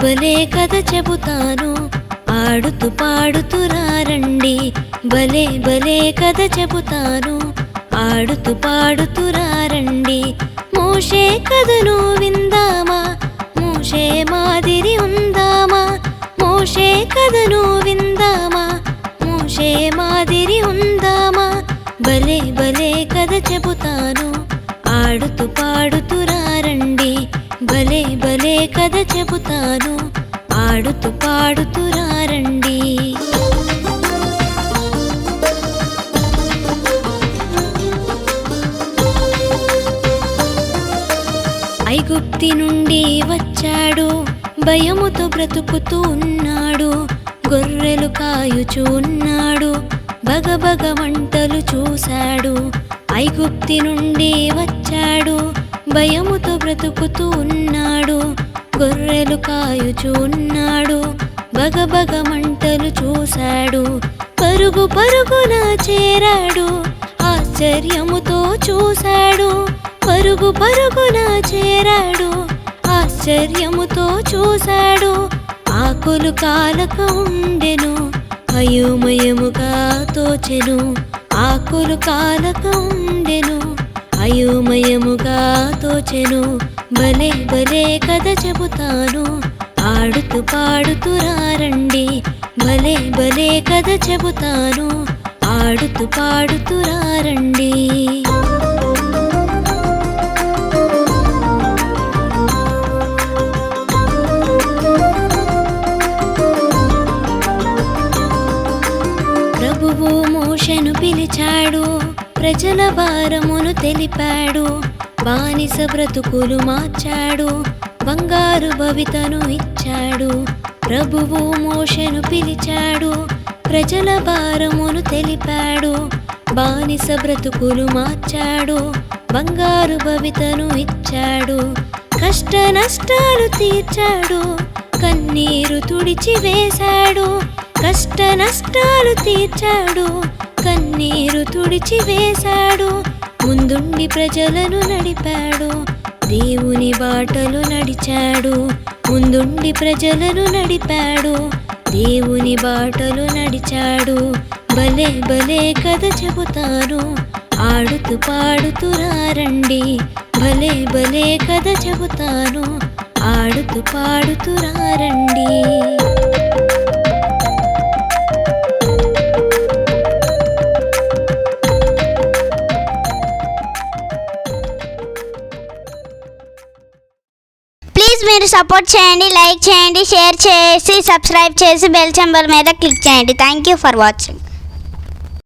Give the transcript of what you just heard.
భలే కథ చెబుతాను ఆడుతూ పాడుతూ రండి. భలే భలే కథ చెబుతాను ఆడుతూ పాడుతూ రండి. మోషే కథను విందామా, మోషే మాదిరి ఉందామా. మోషే కథను విందామా, మోషే మాదిరి ఉందామా. భలే భలే కథ చెబుతాను ఆడుతూ పాడుతూ రండి. భలే భలే కథ చెబుతాను ఆడుతూ పాడుతూ రండి. ఐగుప్తి నుండి వచ్చాడు, భయముతో బ్రతుకుతూ ఉన్నాడు. గొర్రెలు కాయుచూ ఉన్నాడు, బగబగ వంటలు చూశాడు. ఐగుప్తి నుండి వచ్చాడు, భయముతో బ్రతుకుతూ ఉన్నాడు. గొర్రెలు కాయుచూ ఉన్నాడు, బగబగ మంటలు చూశాడు. పరుగు పరుగున చేరాడు, ఆశ్చర్యముతో చూశాడు. పరుగు పరుగున చేరాడు, ఆశ్చర్యముతో చూశాడు. ఆకులు కాలక ఉండెను, అయోమయముగా తోచెను. ఆకులు కాలక ఉండెను, అయోమయముగా తోచెను. భలే భలే కథ చెబుతాను ఆడుతూ పాడుతూ రండి. భలే భలే కథ చెబుతాను ఆడుతూ పాడుతూ రండి. ప్రభువు మోషేను పిలిచాడు, ప్రజల భారమును తెలిపాడు. బానిస బ్రతుకులు మార్చాడు, బంగారు భవితను ఇచ్చాడు. ప్రభువు మోషేను పిలిచాడు, ప్రజల భారమును తెలిపాడు. బానిస బ్రతుకులు మార్చాడు, బంగారు భవితను ఇచ్చాడు. కష్ట నష్టాలు తీర్చాడు, కన్నీరు తుడిచి వేశాడు. కష్ట నష్టాలు తీర్చాడు, కన్నీరు తుడిచి వేశాడు. ముందుండి ప్రజలను నడిపాడు, దేవుని బాటలు నడిచాడు. ముందుండి ప్రజలను నడిపాడు, దేవుని బాటలు నడిచాడు. భలే భలే కథ చెబుతాను ఆడుతూ పాడుతూ రండి. భలే భలే కథ చెబుతాను ఆడుతూ పాడుతూ రండి. ప్లీజ్ మీరు సపోర్ట్ చేయండి, లైక్ చేయండి, షేర్ చేసి సబ్స్క్రైబ్ చేసి బెల్ సింబల్ మీద క్లిక్ చేయండి. Thank you for watching.